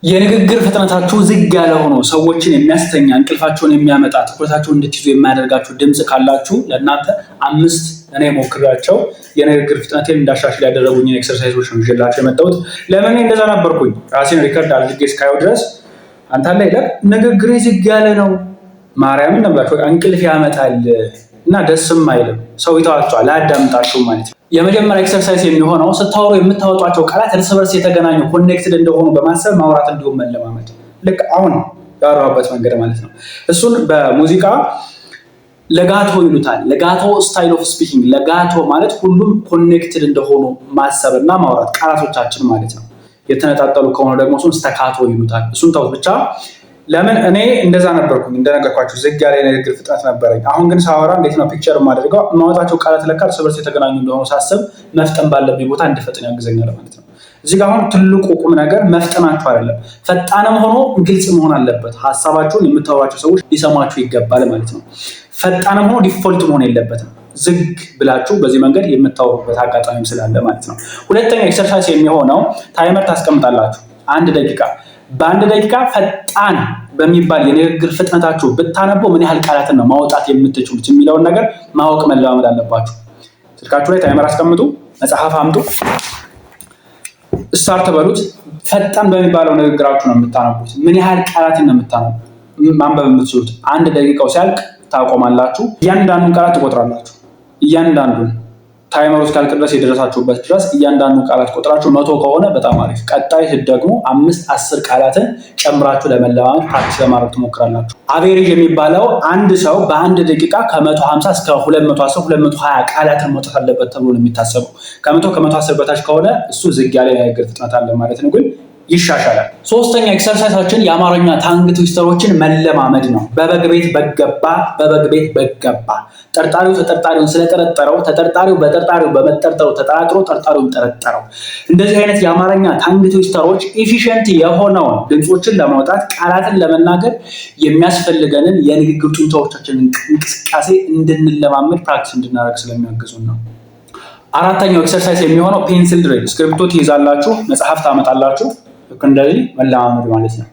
የንግግር ፍጥነታችሁ ዝግ ያለ ሆኖ ሰዎችን የሚያስተኛ እንቅልፋቸውን የሚያመጣ ትኩረታቸውን እንድትይዙ የማያደርጋችሁ ድምፅ ካላችሁ ለእናንተ 5 እኔ ሞክሬያቸው የንግግር ፍጥነቴን እንዳሻሽል ያደረጉኝን ኤክሰርሳይዞች ነው ይዤላችሁ የመጣሁት። ለምን እንደዛ ነበርኩኝ ራሴን ሪከርድ አድርጌ እስካየው ድረስ አንተ ላይ ንግግሬ ዝግ ያለ ነው ማርያምን ነው ብላችሁ እንቅልፍ ያመጣል እና ደስም አይልም፣ ሰው ይተዋቸዋል አያዳምጣችሁም ማለት ነው። የመጀመሪያ ኤክሰርሳይዝ የሚሆነው ስታወሩ የምታወጧቸው ቃላት እርስ በርስ የተገናኙ ኮኔክትድ እንደሆኑ በማሰብ ማውራት እንዲሁም መለማመድ፣ ልክ አሁን ያወራሁበት መንገድ ማለት ነው። እሱን በሙዚቃ ለጋቶ ይሉታል። ለጋቶ ስታይል ኦፍ ስፒኪንግ። ለጋቶ ማለት ሁሉም ኮኔክትድ እንደሆኑ ማሰብ እና ማውራት ቃላቶቻችን ማለት ነው። የተነጣጠሉ ከሆነ ደግሞ እሱን ስተካቶ ይሉታል። እሱን ተውት ብቻ። ለምን እኔ እንደዛ ነበርኩኝ እንደነገርኳችሁ ዝግ ያለ የንግግር ፍጥነት ነበረኝ። አሁን ግን ሳወራ እንዴት ነው ፒክቸር የማደርገው? የማወጣቸው ቃላት ለካ እርስ በርስ የተገናኙ እንደሆኑ ሳስብ መፍጠን ባለብኝ ቦታ እንድፈጥን ያግዘኛል ማለት ነው። እዚህ ጋር አሁን ትልቁ ቁም ነገር መፍጠናችሁ አይደለም፣ ፈጣንም ሆኖ ግልጽ መሆን አለበት። ሀሳባችሁን የምታወራቸው ሰዎች ሊሰማችሁ ይገባል ማለት ነው። ፈጣንም ሆኖ ዲፎልት መሆን የለበትም። ዝግ ብላችሁ በዚህ መንገድ የምታወሩበት አጋጣሚም ስላለ ማለት ነው። ሁለተኛ ኤክሰርሳይዝ የሚሆነው ታይመር ታስቀምጣላችሁ 1 ደቂቃ። በ1 ደቂቃ ፈጣን በሚባል የንግግር ፍጥነታችሁ ብታነቡ ምን ያህል ቃላትን ነው ማውጣት የምትችሉት የሚለውን ነገር ማወቅ መለማመድ አለባችሁ። ስልካችሁ ላይ ታይመር አስቀምጡ፣ መጽሐፍ አምጡ፣ ስታርት በሉት። ፈጣን በሚባለው ንግግራችሁ ነው የምታነቡት። ምን ያህል ቃላትን ነው ማንበብ የምትችሉት? 1 ደቂቃው ሲያልቅ ታቆማላችሁ። እያንዳንዱን ቃላት ትቆጥራላችሁ። እያንዳንዱን ታይመሩ እስካልቅ ድረስ የደረሳችሁበት ድረስ እያንዳንዱ ቃላት ቁጥራችሁ 100 ከሆነ በጣም አሪፍ። ቀጣይ ደግሞ 5-10 ቃላትን ጨምራችሁ ለመለማመድ ፕራክቲስ ለማድረግ ትሞክራላችሁ። አቬሬጅ የሚባለው አንድ ሰው በ1 ደቂቃ ከ150 እስከ 210 220 ቃላትን መውጣት አለበት ተብሎ ነው የሚታሰበው። ከ100 ከ110 በታች ከሆነ እሱ ዝግ ያለ የንግግር ፍጥነት አለ ማለት ነው፣ ግን ይሻሻላል። ሶስተኛ ኤክሰርሳይሳችን የአማርኛ ታንግ ትዊስተሮችን መለማመድ ነው። በበግ ቤት በገባ፣ በበግ ቤት በገባ። ጠርጣሪው ተጠርጣሪውን ስለጠረጠረው፣ ተጠርጣሪው በጠርጣሪው በመጠርጠሩ ተጠራጥሮ ጠርጣሪውን ጠረጠረው። እንደዚህ አይነት የአማርኛ ታንግ ትዊስተሮች ኤፊሽንት የሆነውን ድምፆችን ለማውጣት ቃላትን ለመናገር የሚያስፈልገንን የንግግር ጡንቻዎቻችንን እንቅስቃሴ እንድንለማመድ ፕራክቲስ እንድናደርግ ስለሚያግዙን ነው። አራተኛው ኤክሰርሳይዝ የሚሆነው ፔንሲል ድሪል። እስክሪፕቶ ትይዛላችሁ፣ መጽሐፍ ታመጣላችሁ። ልክ እንደዚህ መለማመድ ማለት ነው።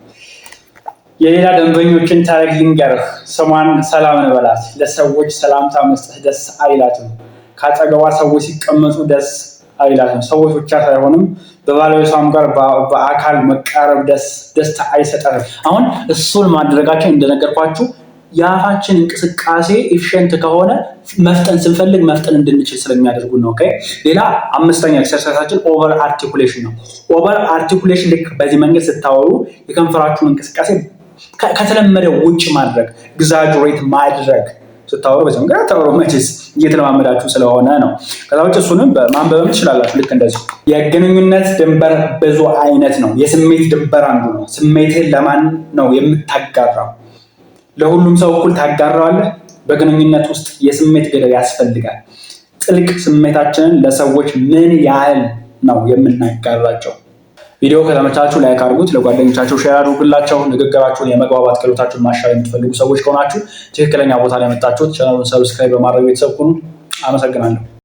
የሌላ ደንበኞችን ታሪክ ልንገርህ። ስሟን ሰላም እንበላት። ለሰዎች ሰላምታ መስጠት ደስ አይላትም። ከአጠገቧ ሰዎች ሲቀመጡ ደስ አይላትም። ሰዎች ብቻ ሳይሆንም በባለቤቷም ጋር በአካል መቃረብ ደስታ አይሰጠንም። አሁን እሱን ማድረጋችን እንደነገርኳችሁ የአፋችን እንቅስቃሴ ኤፊሽንት ከሆነ መፍጠን ስንፈልግ መፍጠን እንድንችል ስለሚያደርጉ ነው። ኦኬ። ሌላ 5ኛ ኤክሰርሳይዛችን ኦቨር አርቲኩሌሽን ነው። ኦቨር አርቲኩሌሽን ልክ በዚህ መንገድ ስታወሩ የከንፈራችሁን እንቅስቃሴ ከተለመደው ውጭ ማድረግ፣ ኤግዛጀሬት ማድረግ ስታወሩ በዚህ መንገድ ታወሩ። መቼስ እየተለማመዳችሁ ስለሆነ ነው። ከዛ ውጭ እሱንም ማንበብም ትችላላችሁ። ልክ እንደዚህ። የግንኙነት ድንበር ብዙ አይነት ነው። የስሜት ድንበር አንዱ ነው። ስሜትህን ለማን ነው የምታጋራው? ለሁሉም ሰው እኩል ታጋራዋለህ? በግንኙነት ውስጥ የስሜት ገደብ ያስፈልጋል። ጥልቅ ስሜታችንን ለሰዎች ምን ያህል ነው የምናጋራቸው? ቪዲዮ ከተመቻችሁ ላይክ አድርጉት፣ ለጓደኞቻችሁ ሼር አድርጉላቸው። ንግግራችሁን የመግባባት ክህሎታችሁን ማሻሻል የምትፈልጉ ሰዎች ከሆናችሁ ትክክለኛ ቦታ ላይ መጣችሁት። ቻናሉን ሰብስክራይብ በማድረግ ቤተሰብ ሁኑ። አመሰግናለሁ።